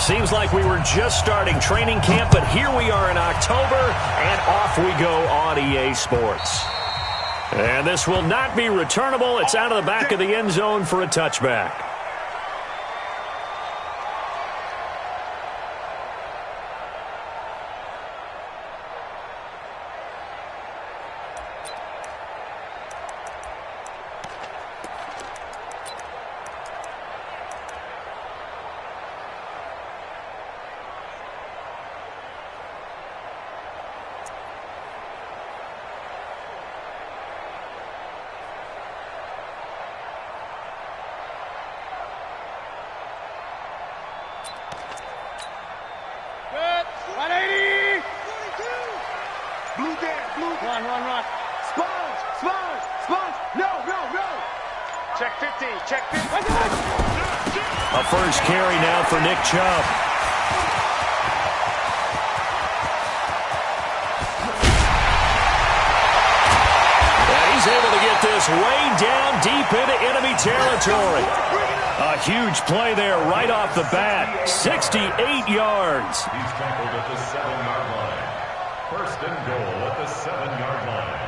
Seems like we were just starting training camp, but here we are in October, and off we go on EA Sports. And this will not be returnable. It's out of the back of the end zone for a touchback. Run. Sponge. No. Check 50. A first carry now for Nick Chubb. And he's able to get this way down deep into enemy territory. A huge play there right off the bat. 68 yards. He's tackled at the 7-yard line. First and goal at the 7-yard line.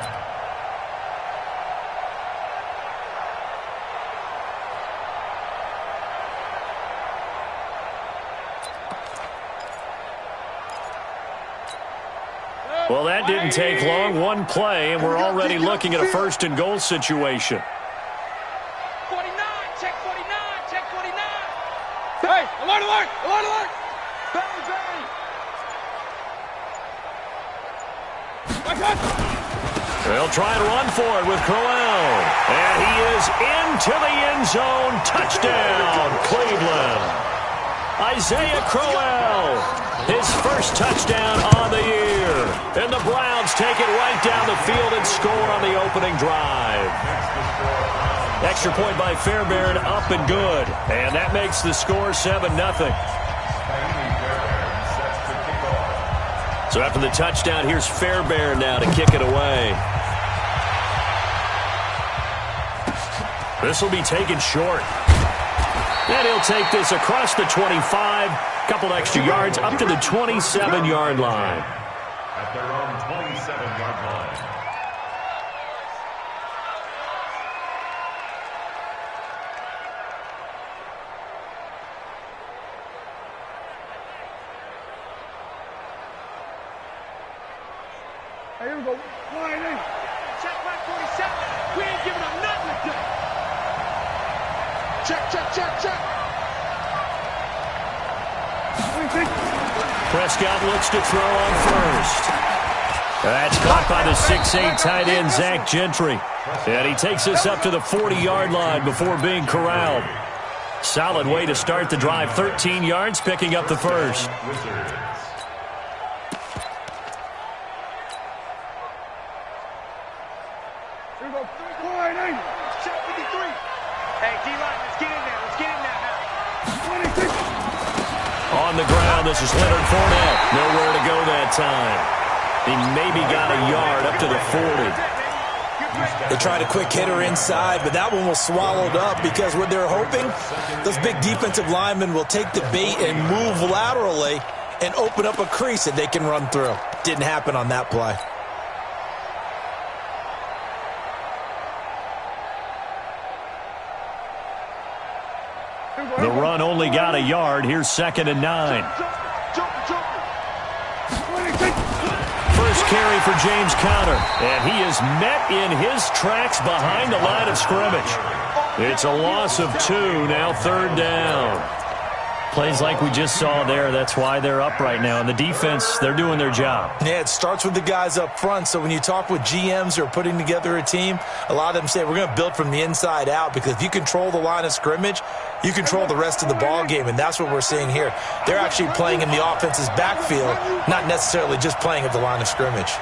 Well, that didn't take long. One play, and we're already looking at a first and goal situation. 49. Check 49. Hey, alert. They'll try to run for it with Crowell. And he is into the end zone. Touchdown, Cleveland. Isaiah Crowell, his first touchdown on the year. And the Browns take it right down the field and score on the opening drive. Extra point by Fairbairn, up and good. And that makes the score 7-0. So after the touchdown, here's Fairbairn now to kick it away. This will be taken short. And he'll take this across the 25, couple extra yards up to the 27-yard line. At their own 27-yard line. Hey, here we go. Check back 47. We ain't giving up nothing today. Check. Prescott looks to throw on first. That's caught by the 6'8" tight end, Zach Gentry. And he takes us up to the 40-yard line before being corralled. Solid way to start the drive. 13 yards, picking up the first. On the ground, this is Leonard Fournette. Nowhere to go that time. He maybe got a yard up to the 40. They tried a quick hitter inside, but that one was swallowed up because what they're hoping, those big defensive linemen will take the bait and move laterally and open up a crease that they can run through. Didn't happen on that play. The run only got a yard. Here's 2nd and 9. First carry for James Conner. And he is met in his tracks behind the line of scrimmage. It's a loss of 2. Now 3rd down. Plays like we just saw there. That's why they're up right now. And the defense, they're doing their job. Yeah, it starts with the guys up front. So when you talk with GMs who are putting together a team, a lot of them say we're going to build from the inside out, because if you control the line of scrimmage, you control the rest of the ball game, and that's what we're seeing here. They're actually playing in the offense's backfield, not necessarily just playing at the line of scrimmage.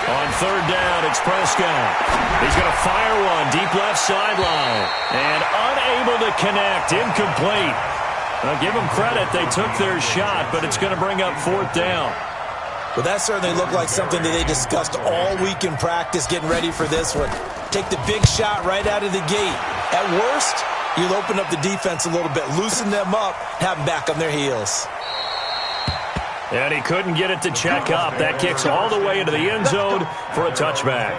On 3rd down, it's Prescott. He's going to fire one deep left sideline. And unable to connect. Incomplete. Now, give them credit. They took their shot, but it's going to bring up 4th down. Well, that certainly looked like something that they discussed all week in practice getting ready for this one. Take the big shot right out of the gate. At worst, you'll open up the defense a little bit, loosen them up, have them back on their heels. And he couldn't get it to check up. That kicks all the way into the end zone for a touchback.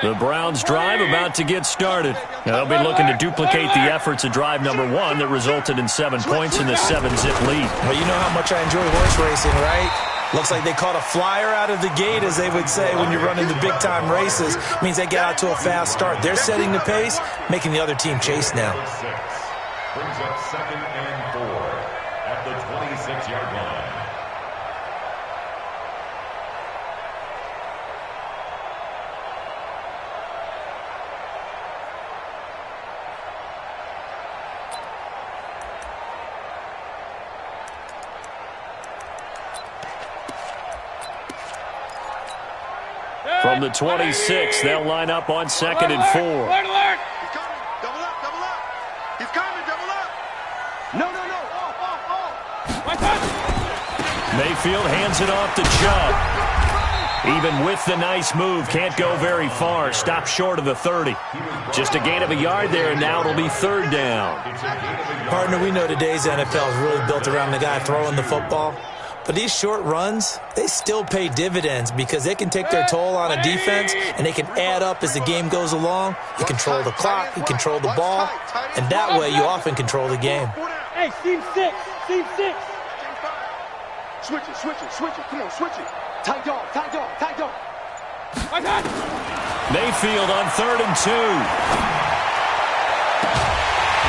The Browns' drive about to get started. Now they'll be looking to duplicate the efforts of drive number 1 that resulted in 7 points in the 7-zip lead. Well, you know how much I enjoy horse racing, right? Looks like they caught a flyer out of the gate, as they would say when you're running the big-time races. Means they get out to a fast start. They're setting the pace, making the other team chase now. Brings up 2nd and 4 at the 26-yard line. From the 26, they'll line up on 2nd and 4. Alert, alert! He's coming. Double up, double up. He's coming, double up. No. Off. Mayfield hands it off to Chubb. Even with the nice move, can't go very far. Stops short of the 30. Just a gain of a yard there, and now it'll be 3rd down. Partner, we know today's NFL is really built around the guy throwing the football. But these short runs, they still pay dividends because they can take their toll on a defense and they can add up as the game goes along. You control the clock, you control the ball, and that way you often control the game. Hey, team 6. Switch it. Come on, switch it. Tight dog. Right hand. Mayfield on 3rd and 2.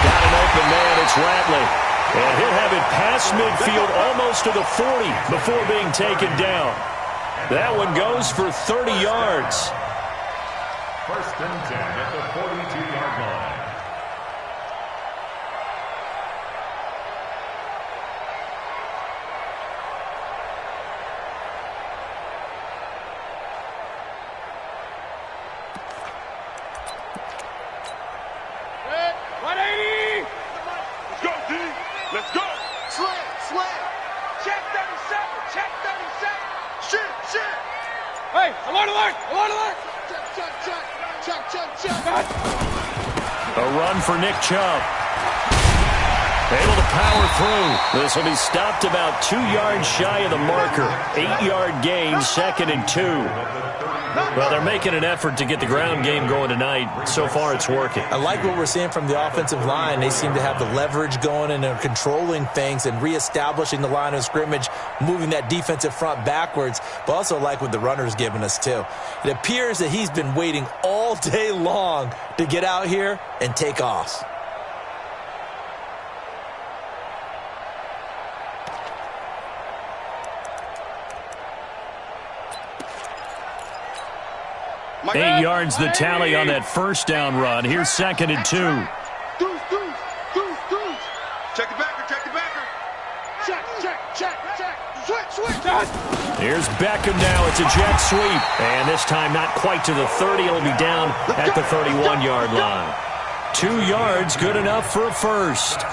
Got an open man, it's Ratley. And he'll have it past midfield almost to the 40 before being taken down. That one goes for 30 yards. 1st and 10 at the 42-yard line. Let's go. Slam. Check 37. Shit. Hey, alert. Check. A run for Nick Chubb. Able to power through. This will be stopped about 2 yards shy of the marker. 8-yard gain, 2nd and 2. Well, they're making an effort to get the ground game going tonight. So far, it's working. I like what we're seeing from the offensive line. They seem to have the leverage going and they're controlling things and reestablishing the line of scrimmage, moving that defensive front backwards, but also like what the runner's giving us, too. It appears that he's been waiting all day long to get out here and take off. My 8 yards the tally on that 1st down run. Here's 2nd and 2. Deuce. Check the backer. Check. Switch. Here's Beckham now. It's a jet sweep. And this time not quite to the 30. It'll be down at the 31-yard line. 2 yards, good enough for a 1st.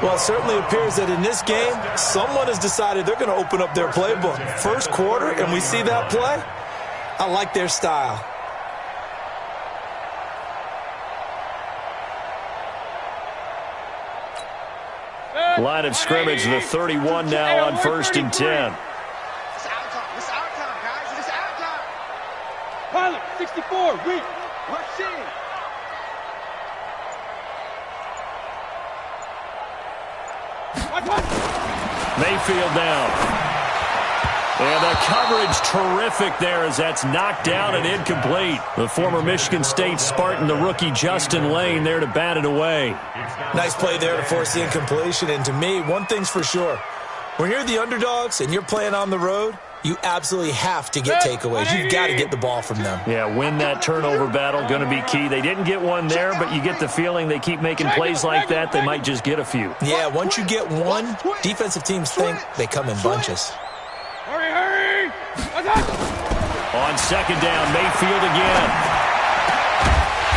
Well, it certainly appears that in this game, someone has decided they're going to open up their playbook. 1st quarter, and we see that play. I like their style. Line of scrimmage, the 31 now on 1st and 10. It's our time, guys. It's our time. Pilot, 64, weak. Rush in. Mayfield down. And the coverage terrific there as that's knocked down and incomplete. The former Michigan State Spartan, the rookie Justin Lane, there to bat it away. Nice play there to force the incompletion. And to me, one thing's for sure. When you're the underdogs and you're playing on the road, you absolutely have to get takeaways. You've got to get the ball from them. Yeah, win that turnover battle, going to be key. They didn't get one there, but you get the feeling they keep making plays like that, they might just get a few. Yeah, once you get one, defensive teams think they come in bunches. Hurry! On 2nd down, Mayfield again.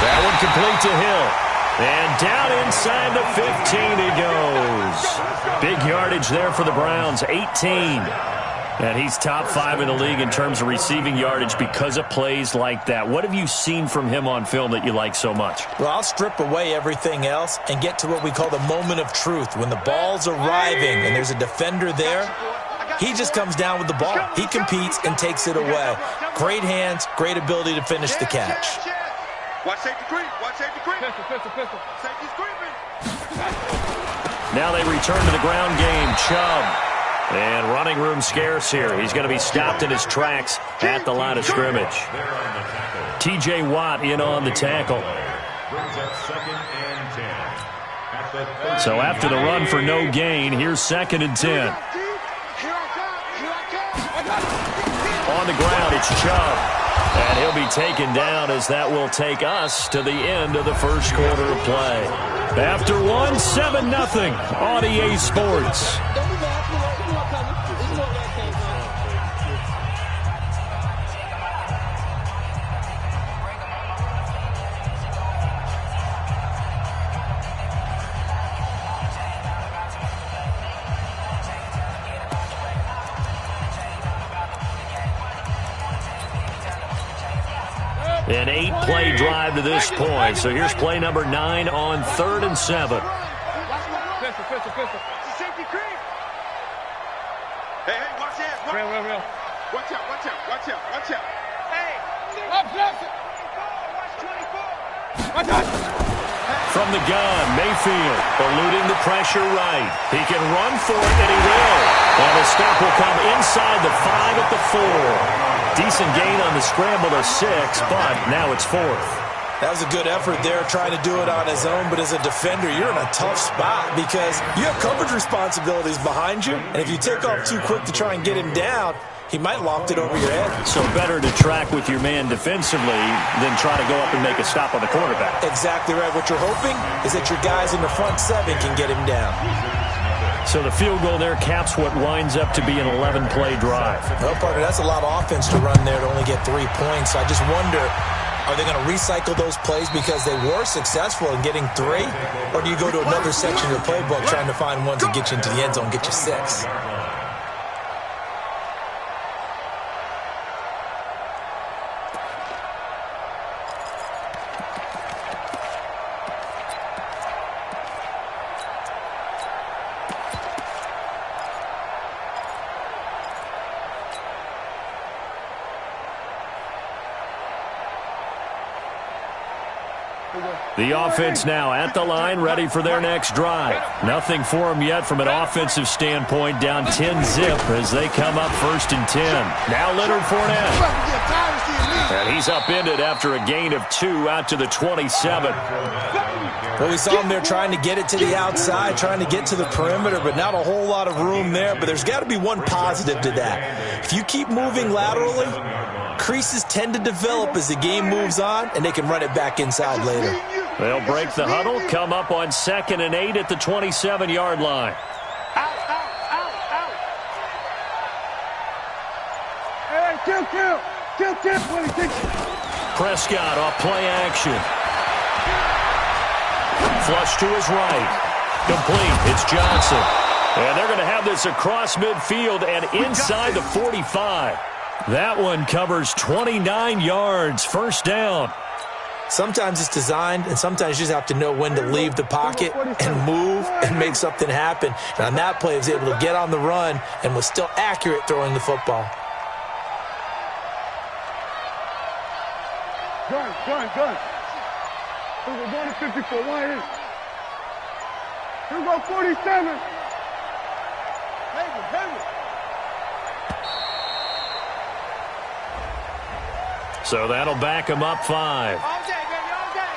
That one complete to Hill. And down inside the 15 he goes. Big yardage there for the Browns, 18. And he's top 5 in the league in terms of receiving yardage because of plays like that. What have you seen from him on film that you like so much? Well, I'll strip away everything else and get to what we call the moment of truth. When the ball's arriving and there's a defender there, he just comes down with the ball. He competes and takes it away. Great hands, great ability to finish the catch. Watch safety creep. Watch safety creep. Pistol. Safety's creeping. Now they return to the ground game. Chubb. And running room scarce here. He's going to be stopped in his tracks at the line of scrimmage. T.J. Watt in on the tackle. So after the run for no gain, here's 2nd and 10. On the ground, it's Chubb. And he'll be taken down as that will take us to the end of the first quarter of play. After 7-0 on EA Sports. An 8-play drive to this point. So here's play number 9 on 3rd and 7. Pistol. Safety creep. Hey, watch out. Real. Watch out. Hey. Watch 24. Watch out. From the gun, Mayfield eluding the pressure right. He can run for it, and he will. And the stop will come inside the 5 at the 4. Decent gain on the scramble to 6, but now it's 4th. That was a good effort there, trying to do it on his own, but as a defender, you're in a tough spot because you have coverage responsibilities behind you, and if you take off too quick to try and get him down, he might loft it over your head. So better to track with your man defensively than try to go up and make a stop on the quarterback. Exactly right. What you're hoping is that your guys in the front 7 can get him down. So the field goal there caps what winds up to be an 11-play drive. Well, partner, that's a lot of offense to run there to only get 3 points. I just wonder, are they going to recycle those plays because they were successful in getting 3? Or do you go to another section of the playbook trying to find ones that get you into the end zone, get you 6? The offense now at the line, ready for their next drive. Nothing for them yet from an offensive standpoint, down 10-zip as they come up 1st and 10. Now Leonard Fournette. And he's upended after a gain of 2 out to the 27. Well, we saw him there trying to get it to the outside, trying to get to the perimeter, but not a whole lot of room there. But there's got to be one positive to that. If you keep moving laterally, creases tend to develop as the game moves on, and they can run it back inside later. They'll break the huddle, come up on 2nd and 8 at the 27-yard line. Out. Hey, kill. 26. Prescott off play action. Flush to his right. Complete. It's Johnson. And they're going to have this across midfield and inside the 45. That one covers 29 yards. 1st down. Sometimes it's designed, and sometimes you just have to know when to leave the pocket and move and make something happen. And on that play, he was able to get on the run and was still accurate throwing the football. Gun. We're going to 54. One hit. Here we go, 47. Heavy. So that'll back him up 5. All day, baby, all day.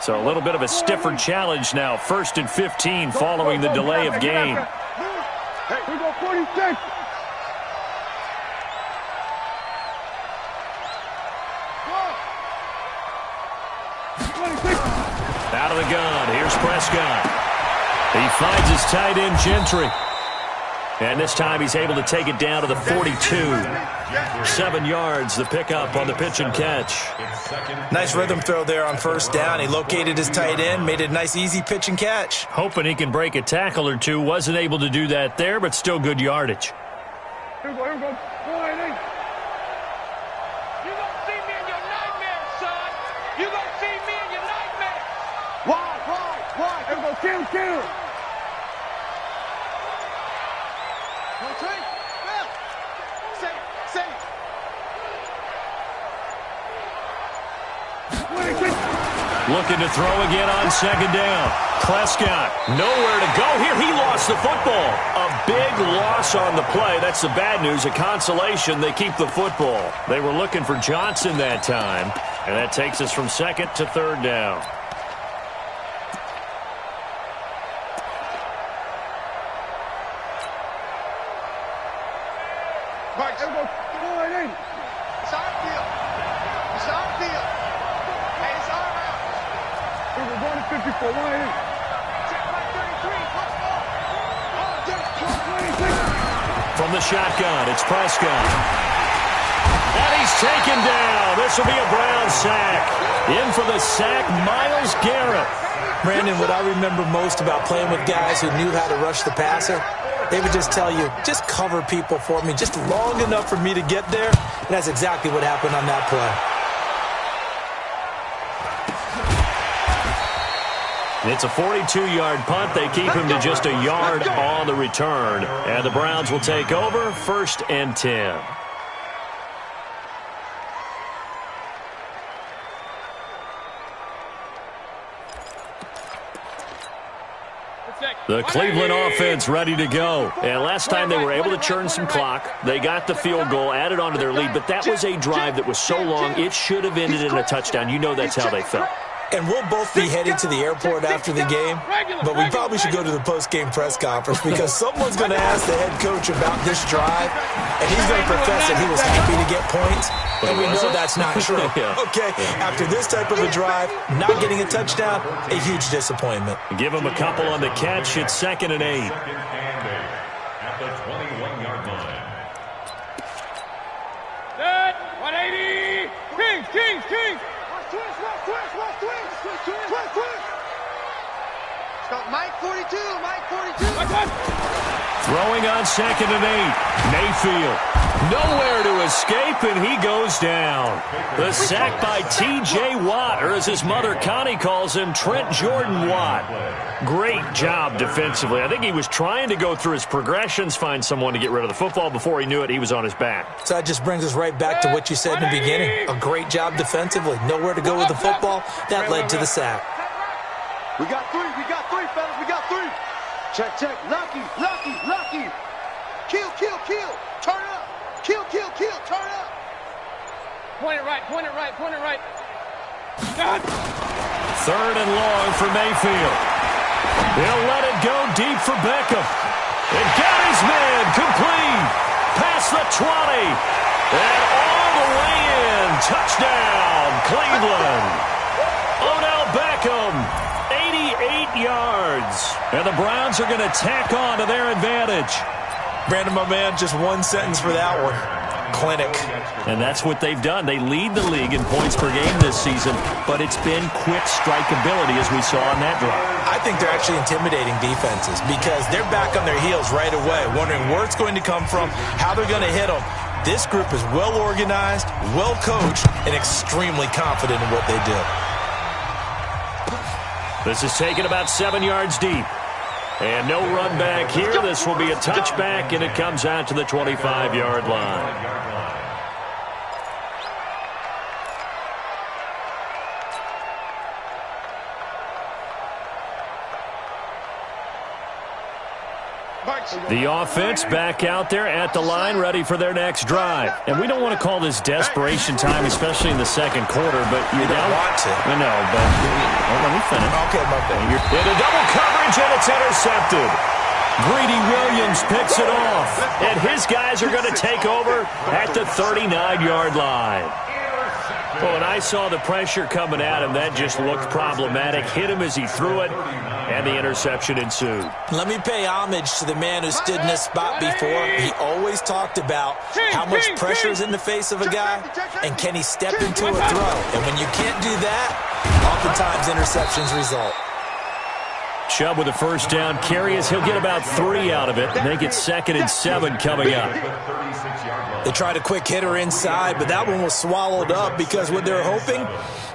So a little bit of a stiffer challenge now. 1st and 15 following the delay of game. Hey, we go 46. Out of the gun. Here's Prescott. He finds his tight end, Gentry. And this time he's able to take it down to the 42. 7 yards, the pickup on the pitch and catch. Nice rhythm throw there on first down. He located his tight end, made it a nice easy pitch and catch. Hoping he can break a tackle or two. Wasn't able to do that there, but still good yardage. Here we go, here we go. You gonna see me in your nightmares, son. You gonna see me in your nightmares. Why? Here we go, kill. One, two, well. Save. Looking to throw again on second down. Prescott, nowhere to go here. He lost the football. A big loss on the play. That's the bad news. A consolation, they keep the football. They were looking for Johnson that time, and that takes us from second to third down. It's our field. Hey, it's our route. We're going to 54. Check my 33. From the shotgun, it's Prescott. And he's taken down. This will be a Brown sack. In for the sack, Myles Garrett. Brandon, what I remember most about playing with guys who knew how to rush the passer, they would just tell you, just cover people for me, just long enough for me to get there. And that's exactly what happened on that play. It's a 42-yard punt. They keep him to just a yard on the return. And the Browns will take over, 1st and 10. The Cleveland offense ready to go. And last time they were able to churn some clock. They got the field goal, added onto their lead. But that was a drive that was so long, it should have ended in a touchdown. You know that's how they felt. And we'll both be headed to the airport after the game, but we probably should go to the post-game press conference because someone's going to ask the head coach about this drive, and he's going to profess that he was happy to get points, and we know that's not true. Okay, after this type of a drive, not getting a touchdown, a huge disappointment. Give him a couple on the catch. It's 2nd and 8. At the 21-yard line. Set, 180. Kings. Twist. Go, Mike 42. Throwing on 2nd and 8. Mayfield. Nowhere to escape, and he goes down. The sack by T.J. Watt, or as his mother Connie calls him, Trent Jordan Watt. Great job defensively. I think he was trying to go through his progressions, find someone to get rid of the football. Before he knew it, he was on his back. So that just brings us right back to what you said in the beginning. A great job defensively. Nowhere to go with the football. That led to the sack. We got three, fellas. We got three. Check. Lucky. Kill. Turn up. Kill. Turn up. Point it right. 3rd and long for Mayfield. He'll let it go deep for Beckham. And got his man complete. Past the 20. And all the way in. Touchdown, Cleveland. Odell Beckham, 88 yards. And the Browns are going to tack on to their advantage. Brandon, my man, just one sentence for that one. Clinic. And that's what they've done. They lead the league in points per game this season, but it's been quick strikeability as we saw on that drive. I think they're actually intimidating defenses because they're back on their heels right away, wondering where it's going to come from, how they're going to hit them. This group is well organized, well coached, and extremely confident in what they do. This is taken about 7 yards deep. And no run back here. This will be a touchback, and it comes out to the 25-yard line. The offense back out there at the line, ready for their next drive. And we don't want to call this desperation time, especially in the second quarter, but you don't want to. I know, but let me finish. Okay, my bad. In a double coverage, and it's intercepted. Greedy Williams picks it off, and his guys are going to take over at the 39-yard line. Oh, and I saw the pressure coming at him. That just looked problematic. Hit him as he threw it, and the interception ensued. Let me pay homage to the man who stood in this spot before. He always talked about how much pressure is in the face of a guy, and can he step into a throw. And when you can't do that, oftentimes interceptions result. Chubb with a first down carry as he'll get about 3 out of it. Make it 2nd and 7 coming up. They tried a quick hitter inside, but that one was swallowed up because what they're hoping,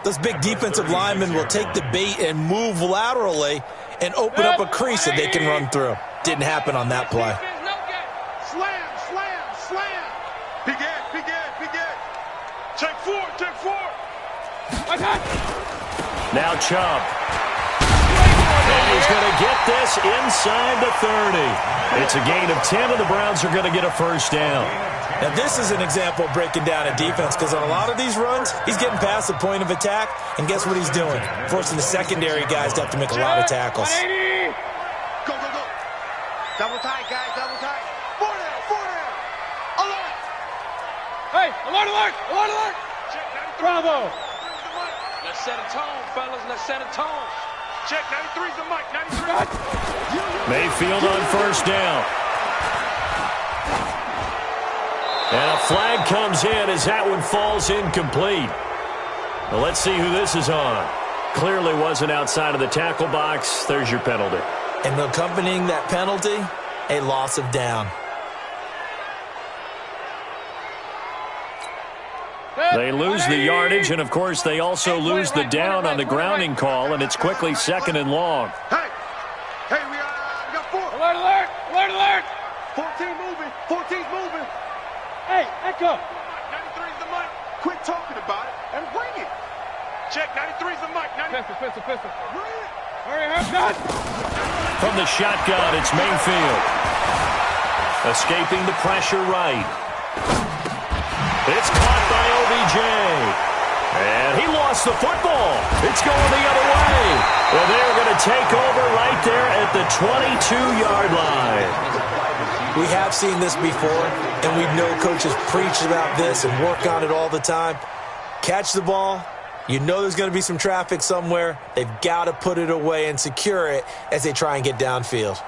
those big defensive linemen will take the bait and move laterally and open up a crease that they can run through. Didn't happen on that play. Slam, slam, slam. Big Ed, big Ed, big Ed. Take 4, take 4. Now Chubb. And he's going to get this inside the 30. It's a gain of 10, and the Browns are going to get a first down. Now, this is an example of breaking down a defense because on a lot of these runs, he's getting past the point of attack, and guess what he's doing? Forcing the secondary guys to have to make a lot of tackles. Go, go, go. Double tight, guys, double tight. 4 down. Alert. Hey, alert, alert, alert, alert. Check 93. Bravo. Let's set a tone, fellas. Let's set a tone. Check 93's the mic. 93. Mayfield on first down. And a flag comes in as that one falls incomplete. Well, let's see who this is on. Clearly wasn't outside of the tackle box. There's your penalty. And accompanying that penalty, a loss of down. They lose the yardage, and, of course, they also lose the down on the grounding call, and it's quickly 2nd and long. Hey, we got 4. Alert, alert, alert, alert. 14 moving, 14's moving. Hey, echo. 93's the mic. Quit talking about it and bring it. Check 93's the mic. Pistol. Bring it. Hurry, shot. From the shotgun, it's Mayfield. Escaping the pressure right. It's caught by OBJ. And he lost the football. It's going the other way. Well, they're going to take over right there at the 22-yard line. We have seen this before, and we know coaches preach about this and work on it all the time. Catch the ball. You know there's going to be some traffic somewhere. They've got to put it away and secure it as they try and get downfield.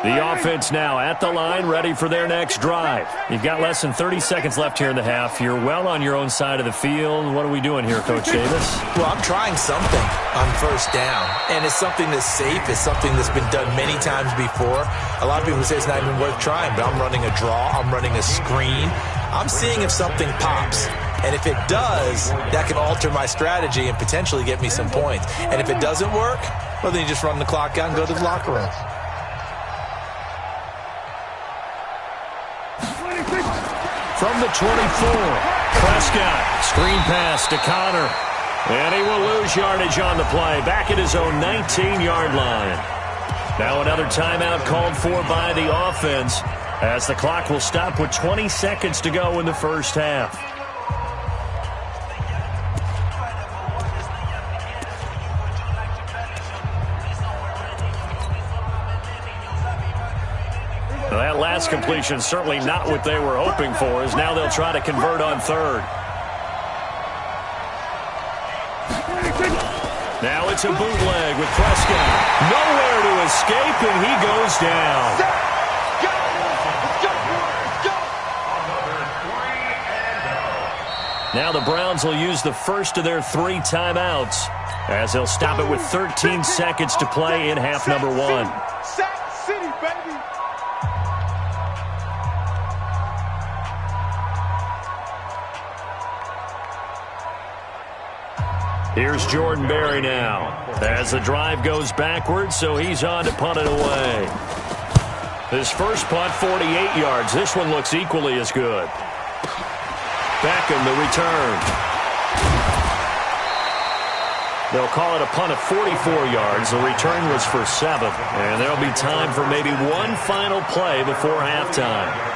The offense now at the line, ready for their next drive. You've got less than 30 seconds left here in the half. You're well on your own side of the field. What are we doing here, Coach Davis? Well, I'm trying something on first down, and it's something that's safe. It's something that's been done many times before. A lot of people say it's not even worth trying, but I'm running a draw. I'm running a screen. I'm seeing if something pops. And if it does, that can alter my strategy and potentially get me some points. And if it doesn't work, well, then you just run the clock out and go to the locker room. From the 24, Prescott, screen pass to Connor. And he will lose yardage on the play, back at his own 19-yard line. Now another timeout called for by the offense, as the clock will stop with 20 seconds to go in the first half. Well, that last completion certainly not what they were hoping for, as now they'll try to convert on third. Now it's a bootleg with Prescott. Nowhere to escape, and he goes down. Now the Browns will use the first of their 3 timeouts, as they'll stop it with 13 seconds to play in half number 1. Sack City, baby. Here's Jordan Berry now, as the drive goes backwards, so he's on to punt it away. His first punt, 48 yards. This one looks equally as good. Beckham, the return. They'll call it a punt of 44 yards. The return was for 7. And there'll be time for maybe one final play before halftime.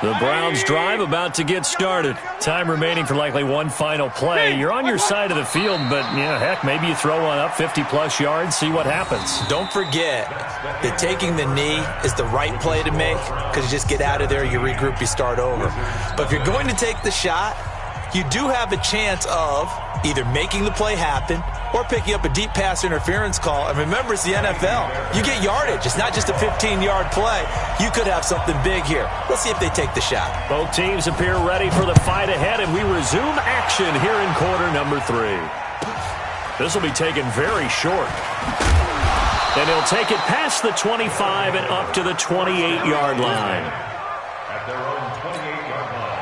The Browns drive about to get started. Time remaining for likely one final play. You're on your side of the field, but, heck, maybe you throw one up 50-plus yards, see what happens. Don't forget that taking the knee is the right play to make, because you just get out of there, you regroup, you start over. But if you're going to take the shot, you do have a chance of either making the play happen or picking up a deep pass interference call. And remember, it's the NFL. You get yardage. It's not just a 15-yard play. You could have something big here. Let's see if they take the shot. Both teams appear ready for the fight ahead, and we resume action here in quarter number 3. This will be taken very short. And he'll take it past the 25 and up to the 28-yard line. At their own 28-yard line.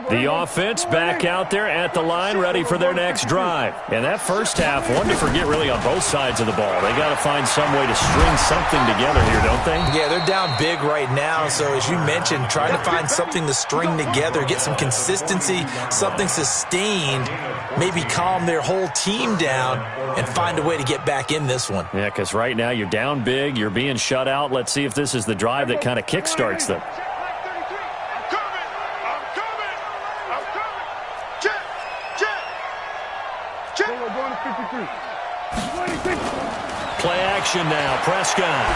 The offense back out there at the line, ready for their next drive. And that first half, one to forget really on both sides of the ball. They got to find some way to string something together here, don't they? Yeah, they're down big right now. So as you mentioned, trying to find something to string together, get some consistency, something sustained, maybe calm their whole team down and find a way to get back in this one. Yeah, because right now you're down big, you're being shut out. Let's see if this is the drive that kind of kickstarts them. Play action now. Prescott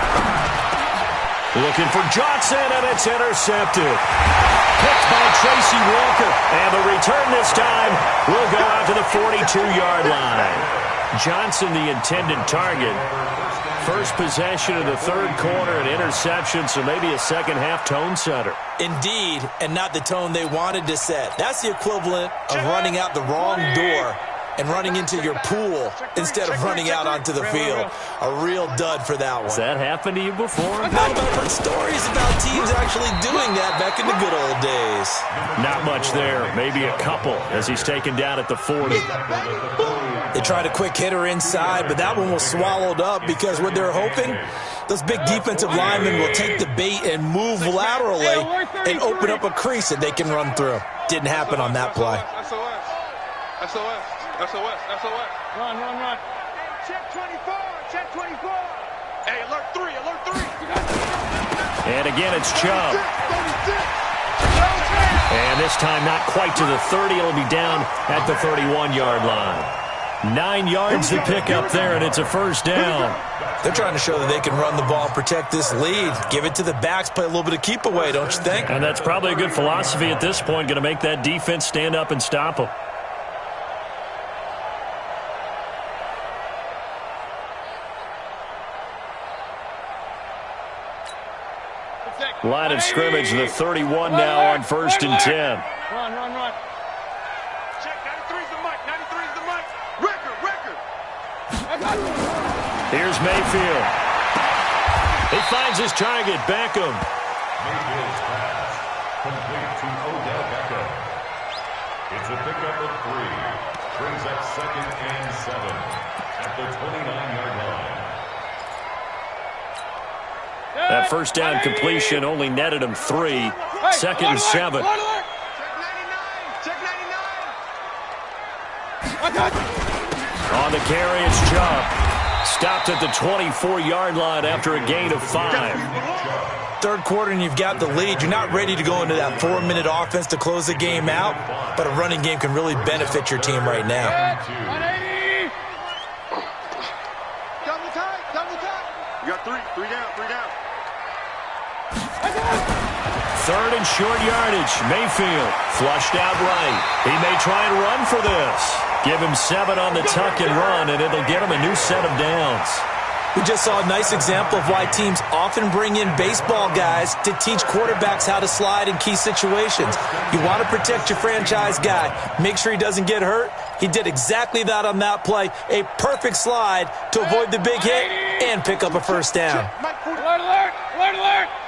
looking for Johnson, and it's intercepted. Picked by Tracy Walker. And the return this time will go out to the 42-yard line. Johnson, the intended target. First possession of the third quarter, an interception, so maybe a second-half tone setter. Indeed, and not the tone they wanted to set. That's the equivalent of running out the wrong door and running into your pool instead of running out onto the field. A real dud for that one. Has that happened to you before? No, but I've heard stories about teams actually doing that back in the good old days. Not much there. Maybe a couple as he's taken down at the 40. They tried a quick hitter inside, but that one was swallowed up because what they're hoping, those big defensive linemen will take the bait and move laterally and open up a crease that they can run through. Didn't happen on that play. SOS. Run. Hey, check 24. Hey, alert 3. And again, it's Chubb. And this time not quite to the 30. It'll be down at the 31-yard line. 9 yards to pick up there, and it's a first down. They're trying to show that they can run the ball and protect this lead. Give it to the backs, play a little bit of keep away, don't you think? And that's probably a good philosophy at this point, going to make that defense stand up and stop them. Line of scrimmage, the 31 now on 1st and 10. Run. Check 93's the mic. Record. Here's Mayfield. He finds his target, Beckham. Mayfield's pass complete to Odell Beckham. It's a pickup of 3. Brings up 2nd and 7 at the 29-yard line. That first down completion only netted him 3. 2nd and 7. Check 99. On the carry, it's Chubb. Stopped at the 24-yard line after a gain of 5. Third quarter and you've got the lead. You're not ready to go into that 4-minute offense to close the game out, but a running game can really benefit your team right now. 180. Double tight. You got 3 down. 3rd and short yardage. Mayfield flushed out right. He may try and run for this. Give him 7 on the tuck and run, and it'll get him a new set of downs. We just saw a nice example of why teams often bring in baseball guys to teach quarterbacks how to slide in key situations. You want to protect your franchise guy. Make sure he doesn't get hurt. He did exactly that on that play. A perfect slide to avoid the big hit and pick up a first down. Alert.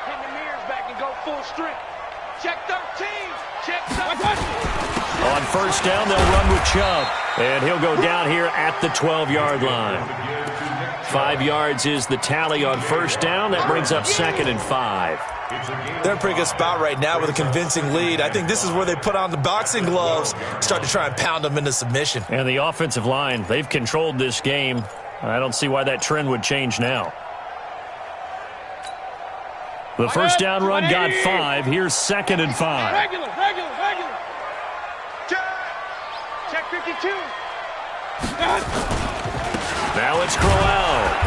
Hit the mirrors back and go full strength. Check 13. Check 13. On first down, they'll run with Chubb. And he'll go down here at the 12-yard line. 5 yards is the tally on first down. That brings up 2nd and 5. They're in a pretty good spot right now with a convincing lead. I think this is where they put on the boxing gloves, start to try and pound them into submission. And the offensive line, they've controlled this game. I don't see why that trend would change now. The first down run got 5. Here's 2nd and 5. Regular. Check 52. Now it's Crowell.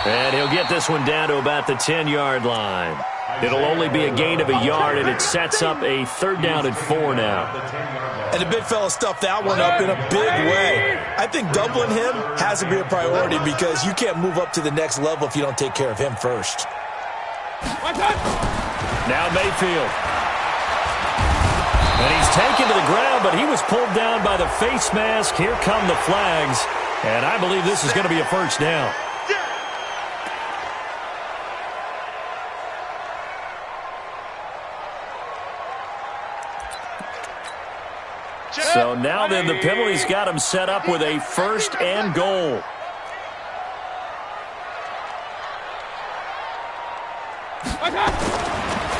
And he'll get this one down to about the 10-yard line. It'll only be a gain of a yard, and it sets up a 3rd down and 4 now. And the big fella stuffed that one up in a big way. I think doubling him has to be a priority because you can't move up to the next level if you don't take care of him first. Now Mayfield. And he's taken to the ground, but he was pulled down by the face mask. Here come the flags. And I believe this is going to be a 1st down. So now then the penalty's got him set up with a 1st and goal.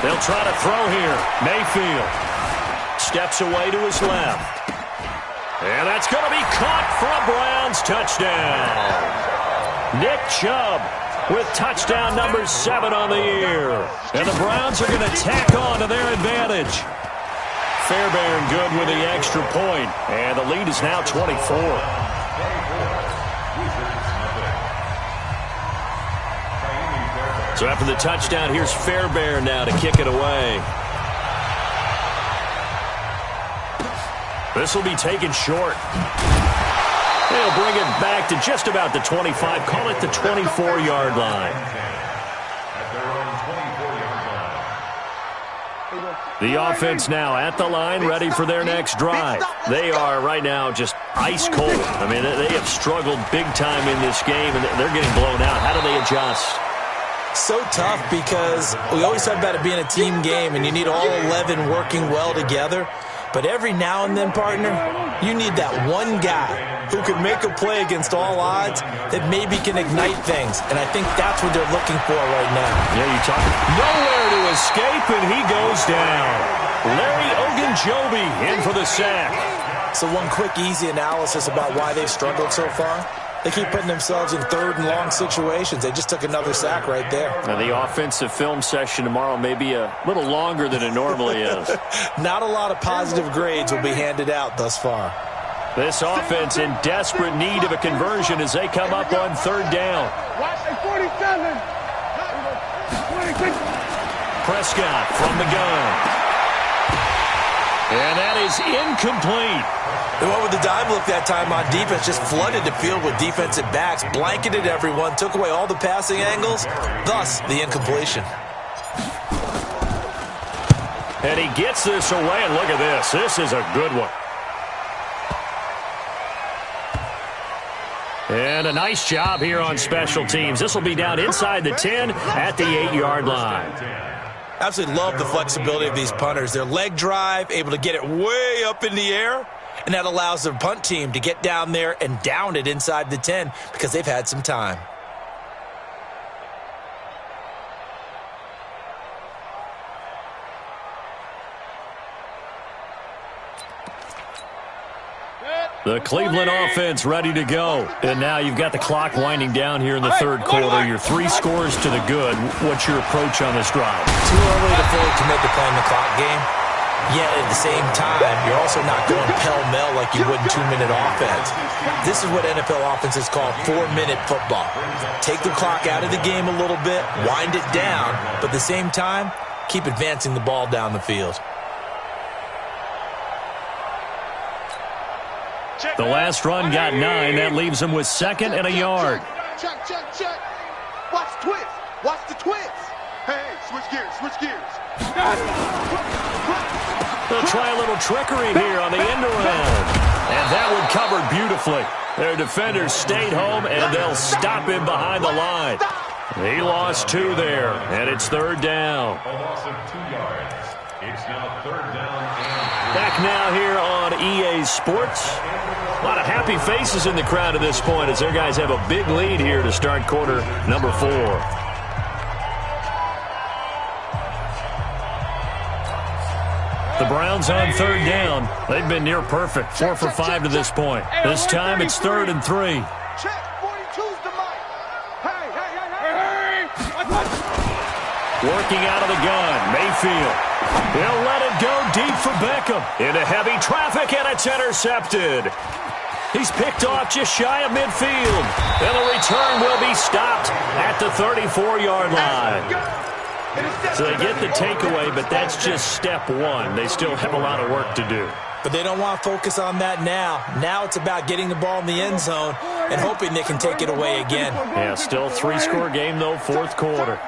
They'll try to throw here. Mayfield steps away to his left. And that's going to be caught for a Browns touchdown. Nick Chubb with touchdown number 7 on the year. And the Browns are going to tack on to their advantage. Fairbairn good with the extra point, and the lead is now 24. So after the touchdown, here's Fairbairn now to kick it away. This will be taken short. They'll bring it back to just about the 25, call it the 24-yard line. The offense now at the line, ready for their next drive. They are right now just ice cold. I mean, they have struggled big time in this game, and they're getting blown out. How do they adjust? So tough because we always talk about it being a team game, and you need all 11 working well together. But every now and then, partner, you need that one guy who can make a play against all odds that maybe can ignite things. And I think that's what they're looking for right now. Yeah, you talk nowhere to escape, and he goes down. Larry Ogunjobi in for the sack. So one quick, easy analysis about why they've struggled so far. They keep putting themselves in 3rd and long situations. They just took another sack right there. Now, the offensive film session tomorrow may be a little longer than it normally is. Not a lot of positive grades will be handed out thus far. This offense in desperate need of a conversion as they come up on 3rd down. Prescott from the gun. And that is incomplete. They went with the dime look that time on defense, just flooded the field with defensive backs, blanketed everyone, took away all the passing angles, thus the incompletion. And he gets this away, and look at this. This is a good one. And a nice job here on special teams. This will be down inside the 10 at the 8-yard line. Absolutely love the flexibility of these punters. Their leg drive, able to get it way up in the air, and that allows their punt team to get down there and down it inside the 10 because they've had some time. The Cleveland offense ready to go. And now you've got the clock winding down here in the 3rd quarter. You're 3 scores to the good. What's your approach on this drive? Too early to fully commit to playing the clock game. Yet at the same time, you're also not going pell-mell like you would in 2-minute offense. This is what NFL offenses call 4-minute football. Take the clock out of the game a little bit, wind it down, but at the same time, keep advancing the ball down the field. The last run got 9. That leaves him with 2nd and a yard. Check. Watch the twist. Watch the twist. Hey, switch gears. They'll try a little trickery here on the end around. And that one covered beautifully. Their defenders stayed home, and they'll stop him behind the line. He lost 2 there, and it's 3rd down. A loss of 2 yards. It's now 3rd down and 3. Back now here on EA Sports. A lot of happy faces in the crowd at this point as their guys have a big lead here to start quarter number 4. The Browns on 3rd down. They've been near perfect, 4 for 5 to this point. This time it's 3rd and 3. Check. 42's the mic. Hey. Working out of the gun, Mayfield. He'll let it go deep for Beckham. Into heavy traffic, and it's intercepted. He He's picked off just shy of midfield. And the return will be stopped at the 34-yard line. So they get the takeaway, but that's just step one. They still have a lot of work to do. But they don't want to focus on that now. Now it's about getting the ball in the end zone and hoping they can take it away again. Yeah, still 3-score game, though, fourth quarter.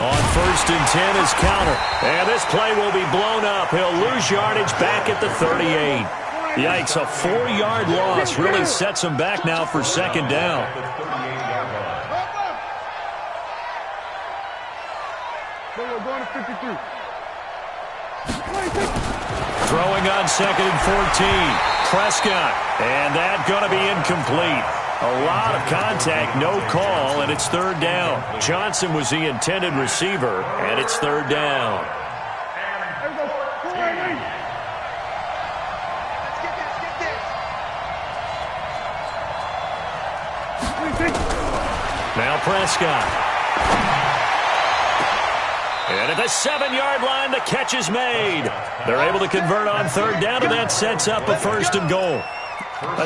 On 1st and 10 is counter. And this play will be blown up. He'll lose yardage back at the 38. Yikes, a 4-yard loss really sets him back now for second down. Throwing on 2nd and 14. Prescott. And that going to be incomplete. A lot of contact, no call, and it's 3rd down. Johnson was the intended receiver, and it's 3rd down. Now Prescott. And at the 7-yard line, the catch is made. They're able to convert on 3rd down, and that sets up a 1st and goal.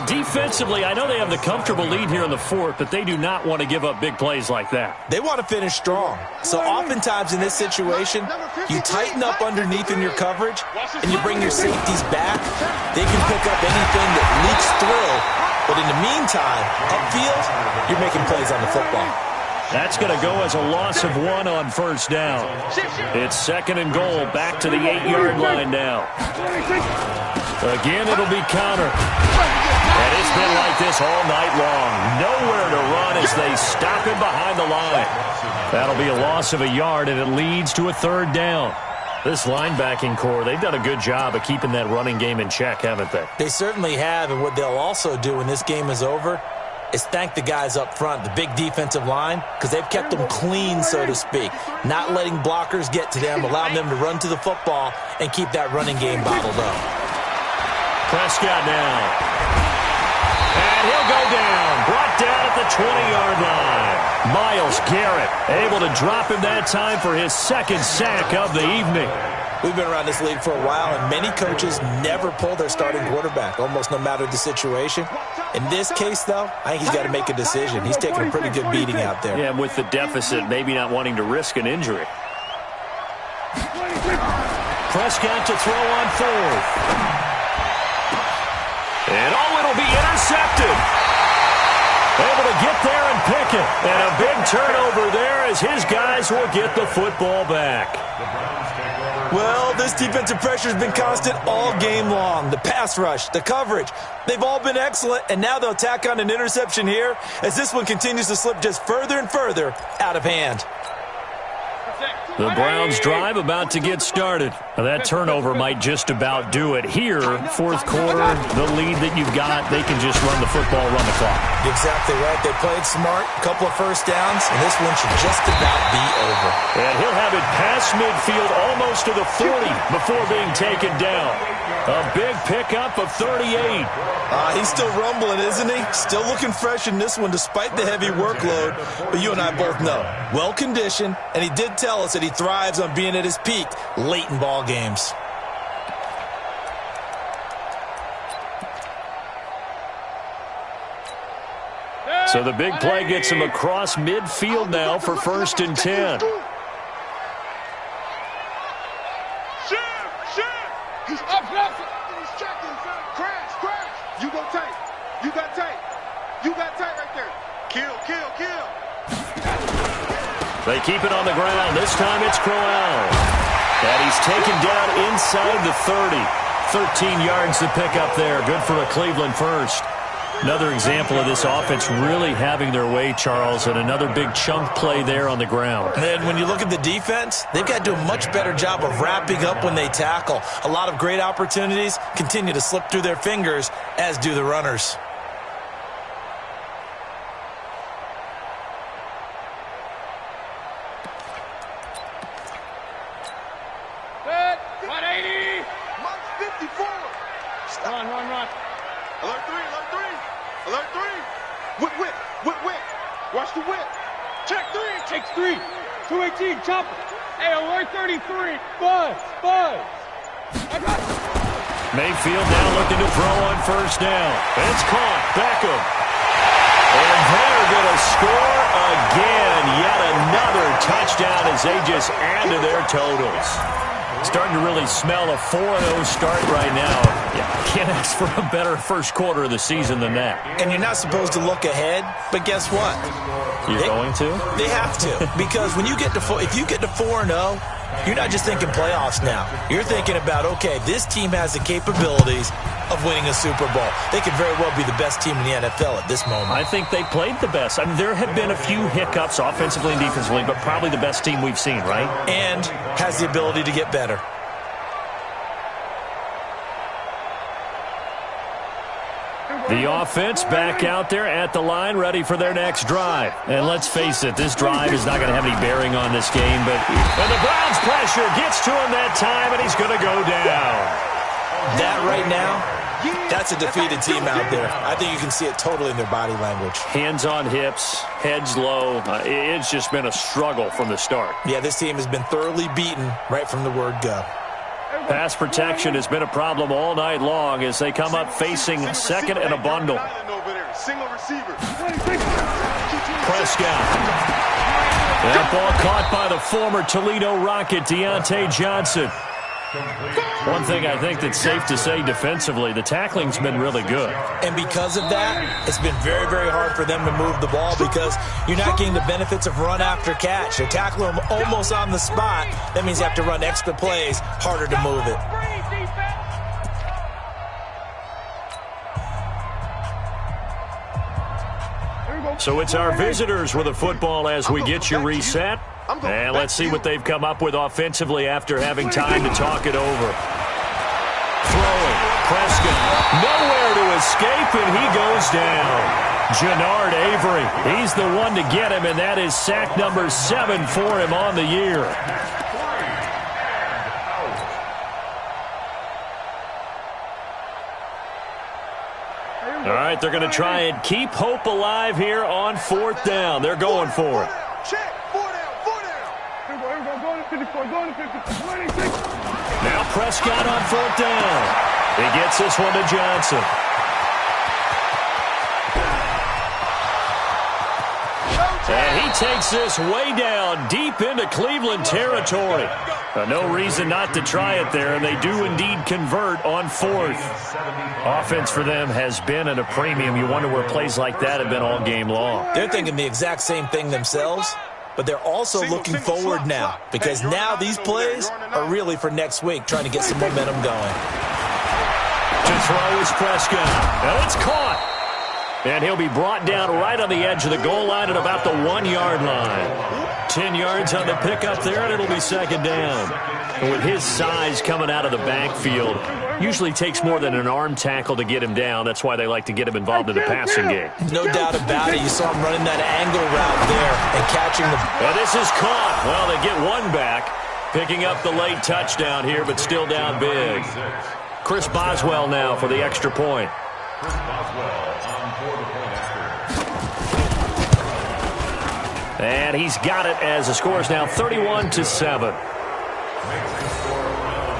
Defensively, I know they have the comfortable lead here in the 4th, but they do not want to give up big plays like that. They want to finish strong. So oftentimes in this situation, you tighten up underneath in your coverage, and you bring your safeties back. They can pick up anything that leaks through. But in the meantime, upfield, you're making plays on the football. That's going to go as a loss of 1 on 1st down. It's 2nd and goal, back to the 8-yard line now. Again, it'll be counter. And it's been like this all night long. Nowhere to run as they stop him behind the line. That'll be a loss of a yard, and it leads to a 3rd down. This linebacking core, they've done a good job of keeping that running game in check, haven't they? They certainly have, and what they'll also do when this game is over is thank the guys up front, the big defensive line, because they've kept them clean, so to speak, not letting blockers get to them, allowing them to run to the football and keep that running game bottled up. Prescott now. And he'll go down, brought down at the 20-yard line. Myles Garrett able to drop him that time for his 2nd sack of the evening. We've been around this league for a while, and many coaches never pull their starting quarterback, almost no matter the situation. In this case, though, I think he's got to make a decision. He's taking a pretty good beating out there. Yeah, with the deficit, maybe not wanting to risk an injury. Prescott to throw on 4th. And it'll be intercepted. Able to get there and pick it. And a big turnover there as his guys will get the football back. Well, this defensive pressure has been constant all game long. The pass rush, the coverage, they've all been excellent, and now they'll tack on an interception here as this one continues to slip just further and further out of hand. The Browns' drive about to get started. Now, that turnover might just about do it. Here, 4th quarter, the lead that you've got, they can just run the football, run the clock. Exactly right. They played smart, a couple of 1st downs, and this one should just about be over. And he'll have it past midfield almost to the 40 before being taken down. A big pickup of 38. He's still rumbling, isn't he? Still looking fresh in this one despite the heavy workload. But you and I both know, well-conditioned, and he did tell us that he thrives on being at his peak late in ball games. So the big play gets him across midfield now for 1st and 10. He's up. He's checking. Crash. You go tight. You got tight. You got tight right there. Kill. They keep it on the ground. This time it's Crowell. And he's taken down inside the 30. 13 yards to pick up there. Good for a Cleveland first. Another example of this offense really having their way, Charles, and another big chunk play there on the ground. And when you look at the defense, they've got to do a much better job of wrapping up when they tackle. A lot of great opportunities continue to slip through their fingers, as do the runners. Set. 180. Mark 54. Run. Alert 3. Whip. Watch the whip. Check 3. Takes 3. 218. Chopper. Hey, alert 33. Buzz. I got it. Mayfield now looking to throw on first down. It's caught. Beckham. And they're going to score again. Yet another touchdown as they just add to their totals. Starting to really smell a 4-0 start right now. Yeah, can't ask for a better first quarter of the season than that. And you're not supposed to look ahead, but guess what? You're going to? They have to. Because when you get to if you get to 4-0, you're not just thinking playoffs now. You're thinking about, okay, this team has the capabilities of winning a Super Bowl. They could very well be the best team in the NFL at this moment. I think they played the best. I mean, there have been a few hiccups offensively and defensively, but probably the best team we've seen, right? And has the ability to get better. The offense back out there at the line, ready for their next drive. And let's face it, this drive is not going to have any bearing on this game. But and the Browns' pressure gets to him that time, and he's going to go down. That right now, that's a defeated team out there. I think you can see it totally in their body language. Hands on hips, heads low. It's just been a struggle from the start. Yeah, this team has been thoroughly beaten right from the word go. Pass protection has been a problem all night long as they come up facing second and a bundle. Prescott. That ball caught by the former Toledo Rocket, Deontay Johnson. One thing I think that's safe to say defensively, the tackling's been really good. And because of that, it's been very, very hard for them to move the ball because you're not getting the benefits of run after catch. They tackle them almost on the spot. That means you have to run extra plays, harder to move it. So it's our visitors with the football as we get you reset. And let's see what they've come up with offensively after having time to talk it over. Throwing. Prescott. Nowhere to escape, and he goes down. Jannard Avery. He's the one to get him, and that is sack number 7 for him on the year. All right, they're going to try and keep hope alive here on 4th down. They're going for it. Now Prescott on 4th down. He gets this one to Johnson. And he takes this way down deep into Cleveland territory. No reason not to try it there, and they do indeed convert on 4th. Offense for them has been at a premium. You wonder where plays like that have been all game long. They're thinking the exact same thing themselves, but they're also looking forward now because now these plays are really for next week, trying to get some momentum going. To throw is Prescott. And it's caught. And he'll be brought down right on the edge of the goal line at about the 1-yard line. 10 yards on the pickup there, and it'll be 2nd down. And with his size coming out of the backfield, usually takes more than an arm tackle to get him down. That's why they like to get him involved in the passing game. No doubt about it. You saw him running that angle route there and catching the... And this is caught. Well, they get one back, picking up the late touchdown here, but still down big. Chris Boswell now for the extra point. Chris Boswell on for the point after. And he's got it as the score is now 31-7. Makes the score now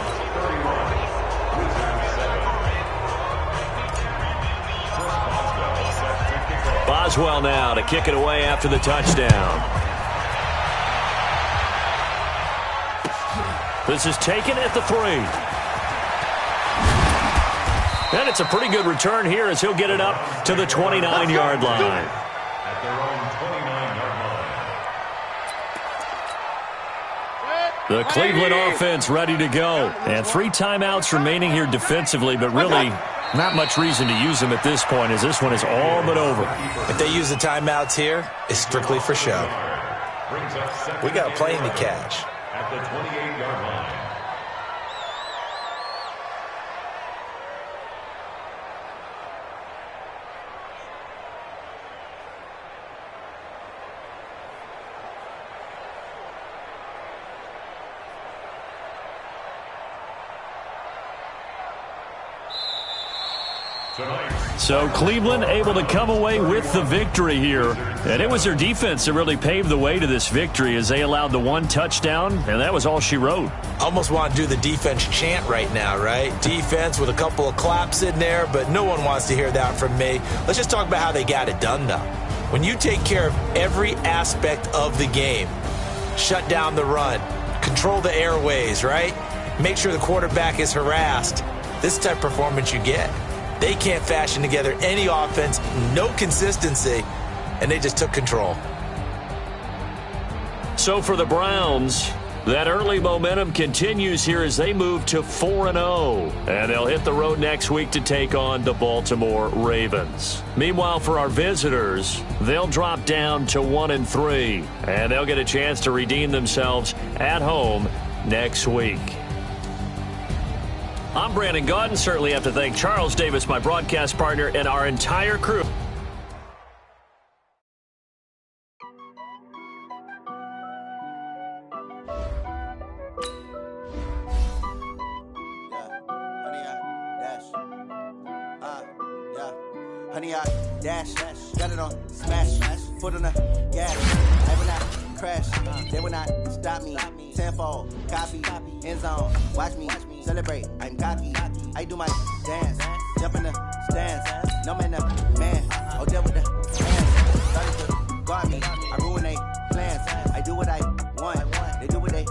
31-7. Boswell now to kick it away after the touchdown. This is taken at the 3. And it's a pretty good return here as he'll get it up to the 29-yard line. At their own 29-yard line. The Cleveland offense ready to go. And 3 timeouts remaining here defensively, but really not much reason to use them at this point as this one is all but over. If they use the timeouts here, it's strictly for show. We got a plane to catch. At the 28-yard line. So Cleveland able to come away with the victory here. And it was their defense that really paved the way to this victory as they allowed the one touchdown, and that was all she wrote. Almost want to do the defense chant right now, right? Defense with a couple of claps in there, but no one wants to hear that from me. Let's just talk about how they got it done, though. When you take care of every aspect of the game, shut down the run, control the airways, right? Make sure the quarterback is harassed. This type of performance you get. They can't fashion together any offense, no consistency, and they just took control. So for the Browns, that early momentum continues here as they move to 4-0. And they'll hit the road next week to take on the Baltimore Ravens. Meanwhile, for our visitors, they'll drop down to 1-3. And they'll get a chance to redeem themselves at home next week. I'm Brandon Gaudin. Certainly have to thank Charles Davis, my broadcast partner, and our entire crew. Honey, I dash, got it on, smash, foot on the gas. I will not crash, they will not stop me. Tenfold, copy, end zone, watch me celebrate. I'm cocky, I do my dance, jump in the stands. No man, oh, there with the hands. Started to guard me, I ruin they plans. I do what I want, they do what they